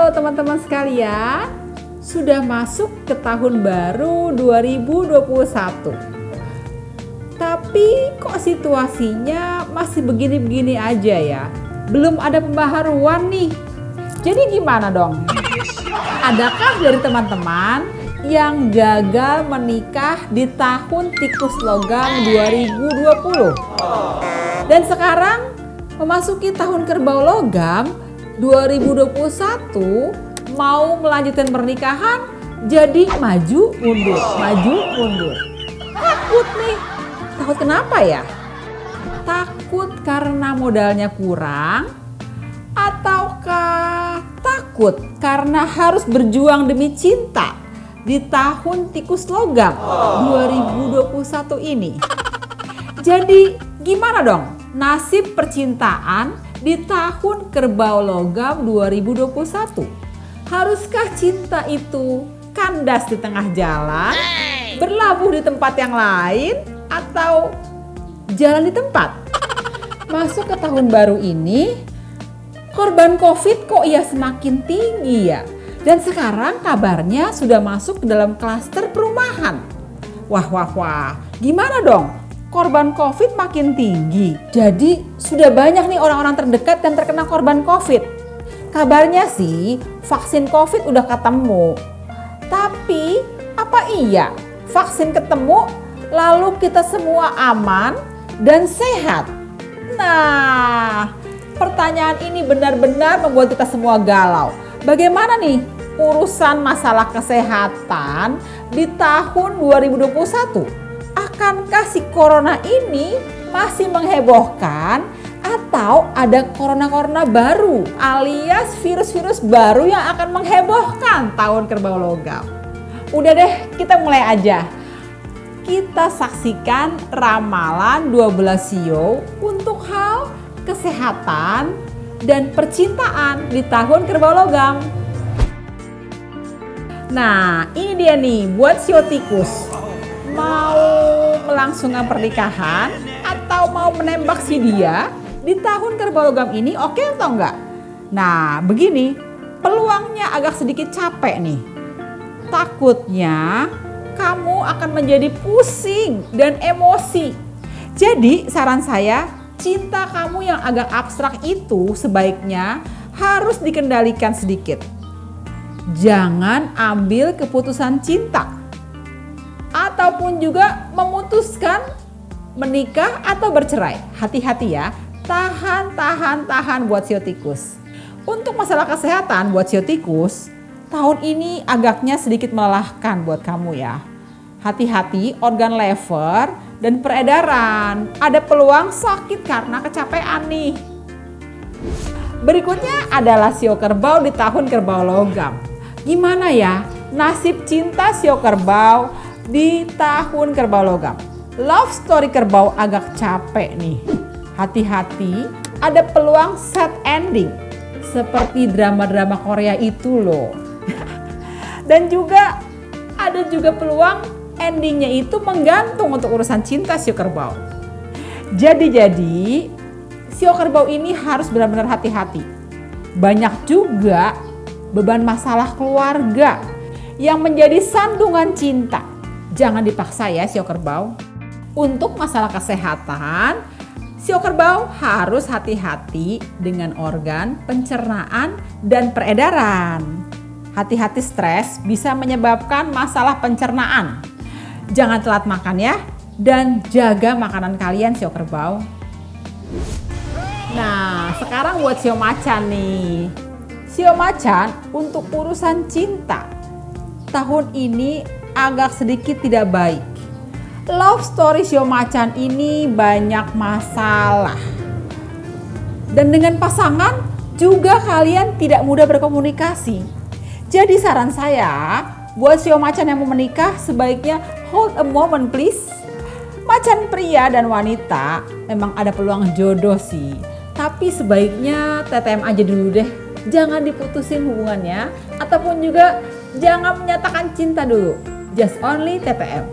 Halo teman-teman sekalian, sudah masuk ke tahun baru 2021. Tapi kok situasinya masih begini-begini aja ya? Belum ada pembaharuan nih. Jadi gimana dong? Adakah dari teman-teman yang gagal menikah di tahun tikus logam 2020? Dan sekarang memasuki tahun kerbau logam 2021, mau melanjutkan pernikahan jadi maju mundur. Takut nih. Takut kenapa ya? Takut karena modalnya kurang, ataukah takut karena harus berjuang demi cinta di tahun tikus logam 2021 ini? Jadi gimana dong nasib percintaan di tahun kerbau logam 2021? Haruskah cinta itu kandas di tengah jalan, berlabuh di tempat yang lain, atau jalan di tempat? Masuk ke tahun baru ini, korban COVID kok ya semakin tinggi ya. Dan sekarang kabarnya sudah masuk ke dalam klaster perumahan. Wah, gimana dong? Korban COVID makin tinggi. Jadi sudah banyak nih orang-orang terdekat yang terkena korban COVID. Kabarnya sih vaksin COVID udah ketemu. Tapi apa iya vaksin ketemu lalu kita semua aman dan sehat? Nah, pertanyaan ini benar-benar membuat kita semua galau. Bagaimana nih urusan masalah kesehatan di tahun 2021? Akankah si corona ini masih menghebohkan atau ada corona baru alias virus-virus baru yang akan menghebohkan tahun kerbau logam? Udah deh, kita mulai aja. Kita saksikan ramalan 12 sio untuk hal kesehatan dan percintaan di tahun kerbau logam. Nah, ini dia nih buat sio tikus. Mau melangsungkan pernikahan atau mau menembak si dia di tahun kerbau logam ini, oke atau enggak? Nah, begini, peluangnya agak sedikit capek nih. Takutnya kamu akan menjadi pusing dan emosi. Jadi saran saya, cinta kamu yang agak abstrak itu sebaiknya harus dikendalikan sedikit. Jangan ambil keputusan cinta ataupun juga memutuskan menikah atau bercerai. Hati-hati ya, tahan buat sio tikus. Untuk masalah kesehatan buat sio tikus, tahun ini agaknya sedikit melelahkan buat kamu ya. Hati-hati organ lever dan peredaran, ada peluang sakit karena kecapean nih. Berikutnya adalah sio kerbau di tahun kerbau logam. Gimana ya nasib cinta sio kerbau di tahun kerbau logam? Love story kerbau agak capek nih. Hati-hati, ada peluang sad ending seperti drama-drama Korea itu loh. Dan juga ada peluang endingnya itu menggantung untuk urusan cinta sio kerbau. Jadi sio kerbau ini harus benar-benar hati-hati. Banyak juga beban masalah keluarga yang menjadi sandungan cinta. Jangan dipaksa ya sio kerbau. Untuk masalah kesehatan, sio kerbau harus hati-hati dengan organ pencernaan dan peredaran. Hati-hati stres bisa menyebabkan masalah pencernaan. Jangan telat makan ya, dan jaga makanan kalian sio kerbau. Nah, sekarang buat sio macan nih. Sio macan untuk urusan cinta tahun ini agak sedikit tidak baik. Love story sio macan ini banyak masalah. Dan dengan pasangan juga kalian tidak mudah berkomunikasi. Jadi saran saya buat sio macan yang mau menikah sebaiknya hold a moment please. Macan pria dan wanita memang ada peluang jodoh sih. Tapi sebaiknya TTM aja dulu deh. Jangan diputusin hubungannya ataupun juga jangan menyatakan cinta dulu. Just only TTM.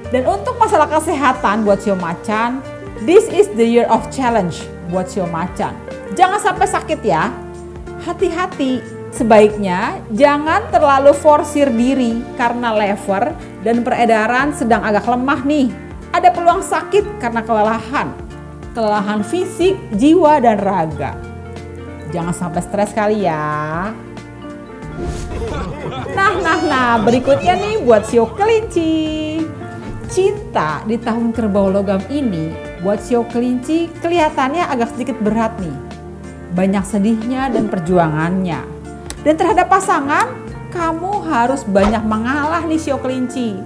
Dan untuk masalah kesehatan buat sio macan, this is the year of challenge buat sio macan. Jangan sampai sakit ya. Hati-hati Sebaiknya jangan terlalu forsir diri karena lever dan peredaran sedang agak lemah nih. Ada peluang sakit karena kelelahan fisik, jiwa, dan raga. Jangan sampai stres kali ya. Nah, berikutnya nih buat sio kelinci. Cinta di tahun kerbau logam ini buat sio kelinci kelihatannya agak sedikit berat nih. Banyak sedihnya dan perjuangannya. Dan terhadap pasangan, kamu harus banyak mengalah nih sio kelinci.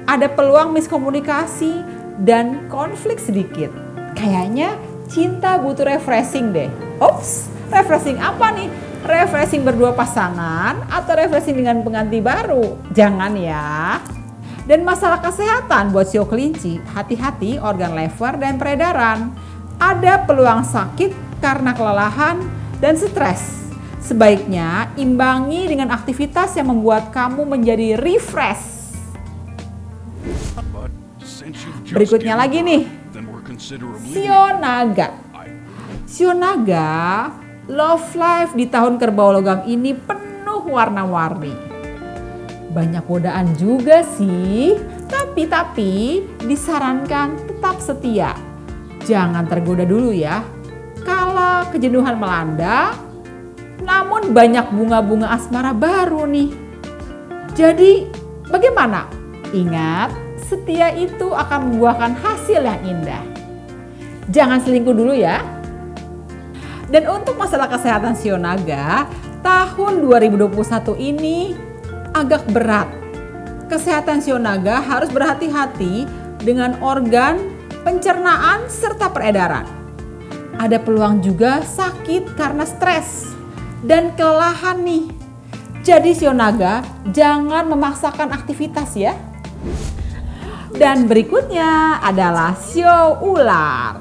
Ada peluang miskomunikasi dan konflik sedikit. Kayaknya cinta butuh refreshing deh. Ops, refreshing apa nih? Refreshing berdua pasangan atau refreshing dengan pengganti baru? Jangan ya. Dan masalah kesehatan buat sio kelinci, hati-hati organ lever dan peredaran. Ada peluang sakit karena kelelahan dan stres. Sebaiknya imbangi dengan aktivitas yang membuat kamu menjadi refresh. Berikutnya lagi nih, sio naga. Sio naga, love life di tahun kerbau logam ini penuh warna-warni. Banyak godaan juga sih, tapi disarankan tetap setia. Jangan tergoda dulu ya. Kalau kejenuhan melanda, namun banyak bunga-bunga asmara baru nih. Jadi bagaimana? Ingat, setia itu akan membuahkan hasil yang indah. Jangan selingkuh dulu ya. Dan untuk masalah kesehatan sio naga, tahun 2021 ini agak berat. Kesehatan sio naga harus berhati-hati dengan organ pencernaan serta peredaran. Ada peluang juga sakit karena stres dan kelelahan nih. Jadi sio naga jangan memaksakan aktivitas ya. Dan berikutnya adalah sio ular.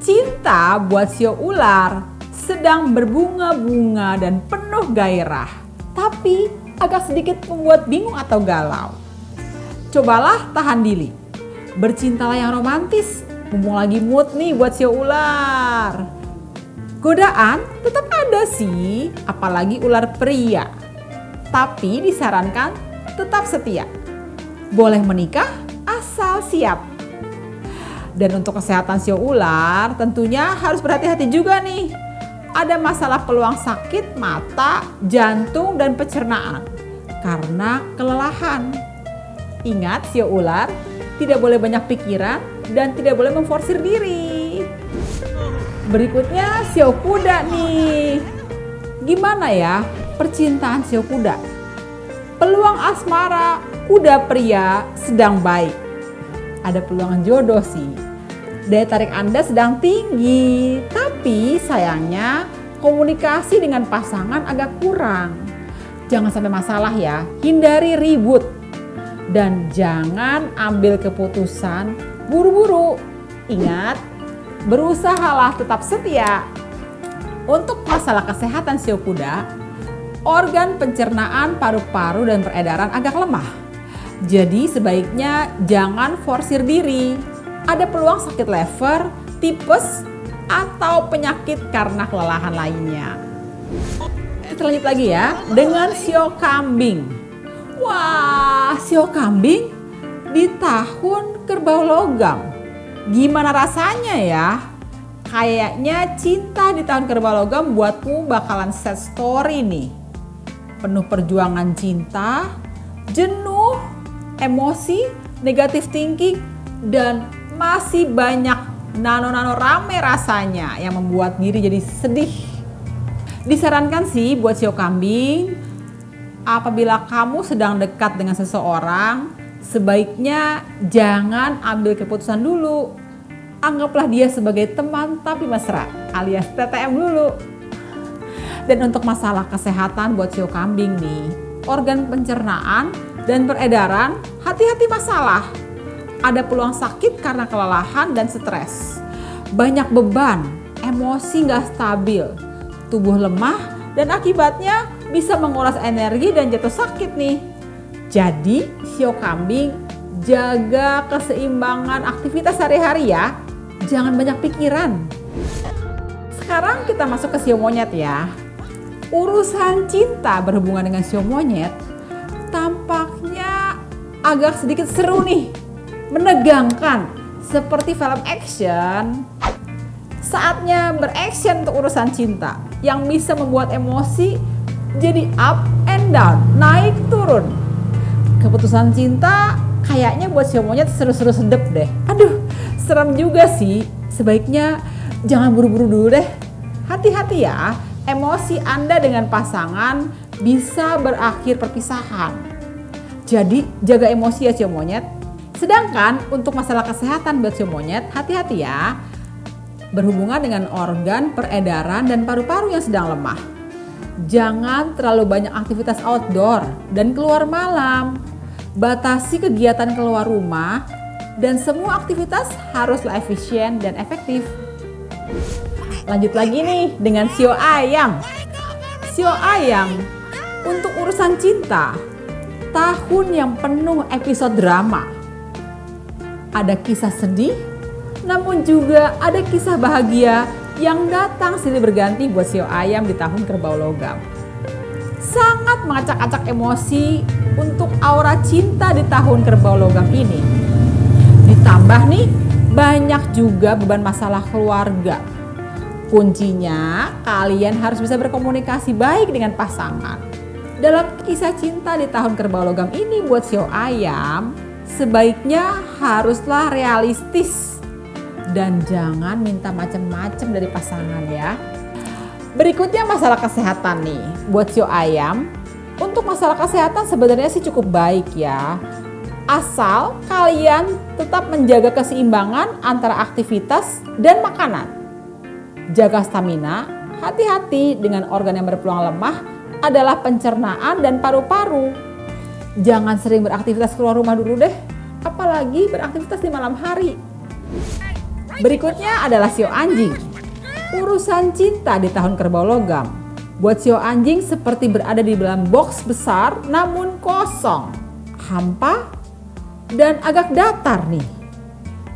Cinta buat sio ular sedang berbunga-bunga dan penuh gairah. Tapi agak sedikit membuat bingung atau galau. Cobalah tahan diri. Bercintalah yang romantis. Mumpung lagi mood nih buat sio ular. Godaan tetap ada sih, apalagi ular pria. Tapi disarankan tetap setia. Boleh menikah asal siap. Dan untuk kesehatan sio ular tentunya harus berhati-hati juga nih. Ada masalah peluang sakit mata, jantung, dan pencernaan karena kelelahan. Ingat sio ular, tidak boleh banyak pikiran dan tidak boleh memforsir diri. Berikutnya sio kuda nih. Gimana ya percintaan sio kuda? Peluang asmara kuda pria sedang baik. Ada peluang jodoh sih. Daya tarik Anda sedang tinggi, tapi sayangnya komunikasi dengan pasangan agak kurang. Jangan sampai masalah ya, hindari ribut. Dan jangan ambil keputusan buru-buru. Ingat, berusahalah tetap setia. Untuk masalah kesehatan sio kuda, organ pencernaan, paru-paru, dan peredaran agak lemah. Jadi sebaiknya jangan forsir diri. Ada peluang sakit lever, tipes, atau penyakit karena kelelahan lainnya. Kita lanjut lagi ya dengan sio kambing. Wah, sio kambing di tahun kerbau logam. Gimana rasanya ya? Kayaknya cinta di tahun kerbau logam buatmu bakalan sad story nih. Penuh perjuangan cinta, jenuh, emosi, negatif thinking, dan masih banyak nano-nano rame rasanya yang membuat diri jadi sedih. Disarankan sih buat sio kambing, apabila kamu sedang dekat dengan seseorang, sebaiknya jangan ambil keputusan dulu. Anggaplah dia sebagai teman tapi mesra alias TTM dulu. Dan untuk masalah kesehatan buat sio kambing nih, organ pencernaan dan peredaran hati-hati masalah. Ada peluang sakit karena kelelahan dan stres. Banyak beban, emosi gak stabil, tubuh lemah, dan akibatnya bisa menguras energi dan jatuh sakit nih. Jadi sio kambing jaga keseimbangan aktivitas sehari-hari ya. Jangan banyak pikiran. Sekarang kita masuk ke sio monyet ya. Urusan cinta berhubungan dengan sio monyet tampaknya agak sedikit seru nih, menegangkan, seperti film action. Saatnya beraction untuk urusan cinta yang bisa membuat emosi jadi up and down, naik turun. Keputusan cinta kayaknya buat sio monyet seru-seru sedep deh. Aduh, serem juga sih. Sebaiknya jangan buru-buru dulu deh. Hati-hati ya, emosi Anda dengan pasangan bisa berakhir perpisahan. Jadi jaga emosi ya sio monyet. Sedangkan untuk masalah kesehatan buat sio monyet, hati-hati ya. Berhubungan dengan organ peredaran dan paru-paru yang sedang lemah. Jangan terlalu banyak aktivitas outdoor dan keluar malam. Batasi kegiatan keluar rumah dan semua aktivitas haruslah efisien dan efektif. Lanjut lagi nih dengan sio ayam. Sio ayam untuk urusan cinta, tahun yang penuh episode drama. Ada kisah sedih, namun juga ada kisah bahagia yang datang silih berganti buat sio ayam di tahun kerbau logam. Sangat mengacak-acak emosi untuk aura cinta di tahun kerbau logam ini. Ditambah nih, banyak juga beban masalah keluarga. Kuncinya, kalian harus bisa berkomunikasi baik dengan pasangan. Dalam kisah cinta di tahun kerbau logam ini buat sio ayam, sebaiknya haruslah realistis dan jangan minta macam-macam dari pasangan ya. Berikutnya masalah kesehatan nih buat sio ayam. Untuk masalah kesehatan sebenarnya sih cukup baik ya. Asal kalian tetap menjaga keseimbangan antara aktivitas dan makanan. Jaga stamina, hati-hati dengan organ yang berpeluang lemah adalah pencernaan dan paru-paru. Jangan sering beraktivitas keluar rumah dulu deh, apalagi beraktivitas di malam hari. Berikutnya adalah sio anjing. Urusan cinta di tahun kerbau logam. Buat sio anjing seperti berada di dalam box besar namun kosong, hampa, dan agak datar nih.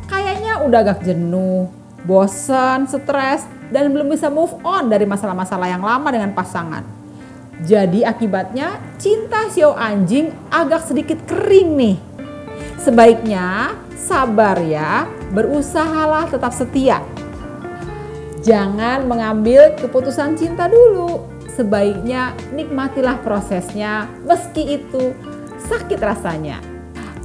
Kayaknya udah agak jenuh, bosan, stres, dan belum bisa move on dari masalah-masalah yang lama dengan pasangan. Jadi akibatnya cinta sio anjing agak sedikit kering nih. Sebaiknya sabar ya, berusahalah tetap setia. Jangan mengambil keputusan cinta dulu. Sebaiknya nikmatilah prosesnya meski itu sakit rasanya.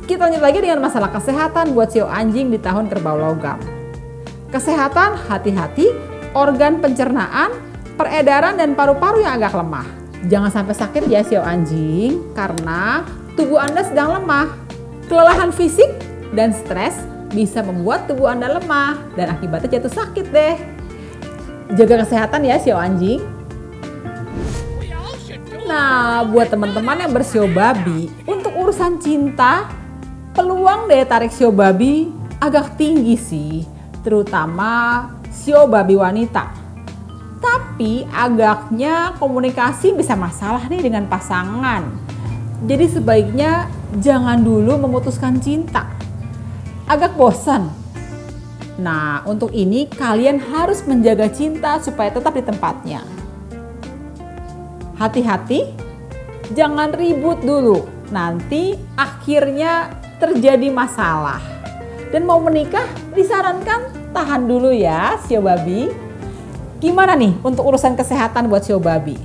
Kita lanjut lagi dengan masalah kesehatan buat sio anjing di tahun kerbau logam. Kesehatan, hati-hati, organ pencernaan, peredaran dan paru-paru yang agak lemah. Jangan sampai sakit ya sio anjing karena tubuh Anda sedang lemah. Kelelahan fisik dan stres bisa membuat tubuh Anda lemah dan akibatnya jatuh sakit deh. Jaga kesehatan ya sio anjing. Nah, buat teman-teman yang bersio babi, untuk urusan cinta, peluang daya tarik sio babi agak tinggi sih, terutama sio babi wanita. Tapi agaknya komunikasi bisa masalah nih dengan pasangan. Jadi sebaiknya jangan dulu memutuskan cinta. Agak bosan. Nah, untuk ini kalian harus menjaga cinta supaya tetap di tempatnya. Hati-hati, jangan ribut dulu. Nanti akhirnya terjadi masalah. Dan mau menikah disarankan tahan dulu ya sio babi. Gimana nih untuk urusan kesehatan buat sio babi?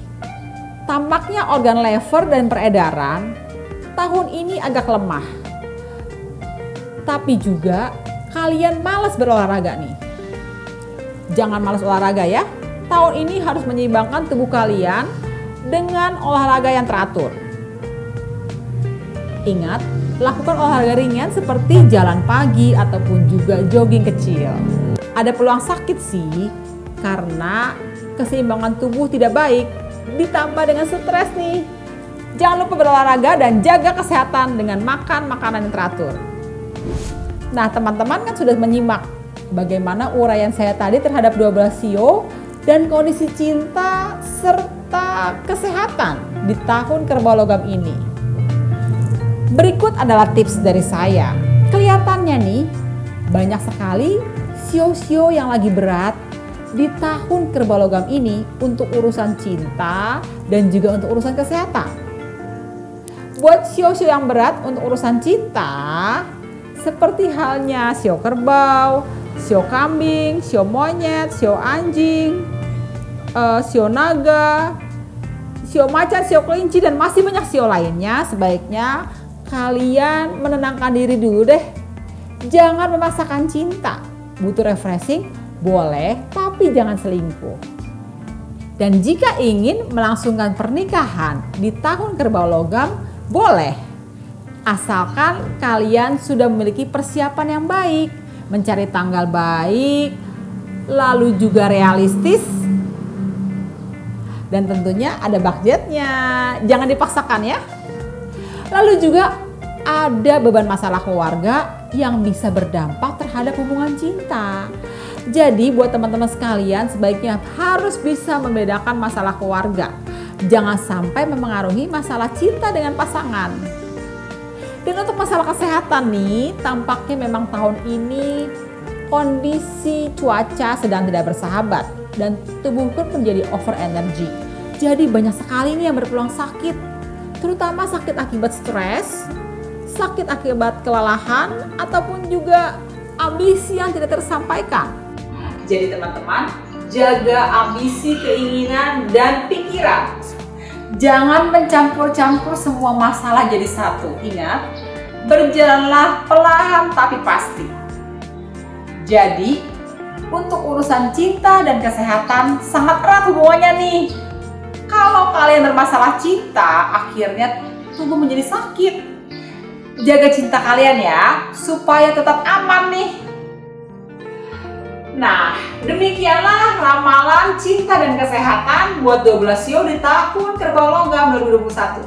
Tampaknya organ lever dan peredaran tahun ini agak lemah. Tapi juga kalian malas berolahraga nih. Jangan malas olahraga ya. Tahun ini harus menyeimbangkan tubuh kalian dengan olahraga yang teratur. Ingat, lakukan olahraga ringan seperti jalan pagi ataupun juga jogging kecil. Ada peluang sakit sih karena keseimbangan tubuh tidak baik ditambah dengan stres nih. Jangan lupa berolahraga dan jaga kesehatan dengan makan makanan yang teratur. Nah, teman-teman kan sudah menyimak bagaimana uraian saya tadi terhadap 12 sio dan kondisi cinta serta kesehatan di tahun kerbau logam ini. Berikut adalah tips dari saya. Kelihatannya nih banyak sekali sio-sio yang lagi berat di tahun kerbau logam ini untuk urusan cinta dan juga untuk urusan kesehatan. Buat sio-sio yang berat untuk urusan cinta, seperti halnya sio kerbau, sio kambing, sio monyet, sio anjing, sio naga, sio macan, sio kelinci, dan masih banyak sio lainnya, sebaiknya kalian menenangkan diri dulu deh. Jangan memaksakan cinta. Butuh refreshing, boleh, tapi jangan selingkuh. Dan jika ingin melangsungkan pernikahan di tahun kerbau logam, boleh. Asalkan kalian sudah memiliki persiapan yang baik, mencari tanggal baik, lalu juga realistis, dan tentunya ada budgetnya, jangan dipaksakan ya. Lalu juga ada beban masalah keluarga yang bisa berdampak terhadap hubungan cinta. Jadi buat teman-teman sekalian sebaiknya harus bisa membedakan masalah keluarga. Jangan sampai memengaruhi masalah cinta dengan pasangan. Dan untuk masalah kesehatan nih, tampaknya memang tahun ini kondisi cuaca sedang tidak bersahabat dan tubuh pun menjadi over energy. Jadi banyak sekali nih yang berpeluang sakit, terutama sakit akibat stres, sakit akibat kelelahan, ataupun juga ambisi yang tidak tersampaikan. Jadi teman-teman, jaga ambisi, keinginan, dan pikiran. Jangan mencampur-campur semua masalah jadi satu. Ingat, berjalanlah perlahan tapi pasti. Jadi, untuk urusan cinta dan kesehatan sangat erat hubungannya nih. Kalau kalian bermasalah cinta, akhirnya tubuh menjadi sakit. Jaga cinta kalian ya, supaya tetap aman nih. Nah, demikianlah ramalan cinta dan kesehatan buat 12 sio di tahun kerbau logam 2021.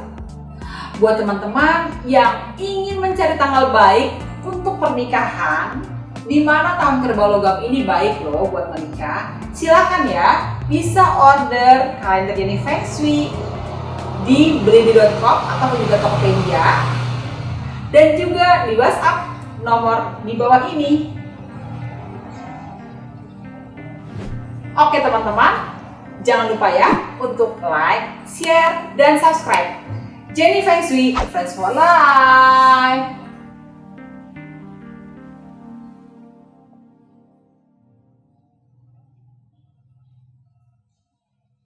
Buat teman-teman yang ingin mencari tanggal baik untuk pernikahan, di mana tahun kerbau logam ini baik loh buat menikah, silakan ya, bisa order kalender Jenny Feng Shui di blibli.com atau juga Tokopedia, dan juga di WhatsApp nomor di bawah ini. Oke teman-teman, jangan lupa ya untuk like, share, dan subscribe. Jenny Feng Shui, Friends for Life.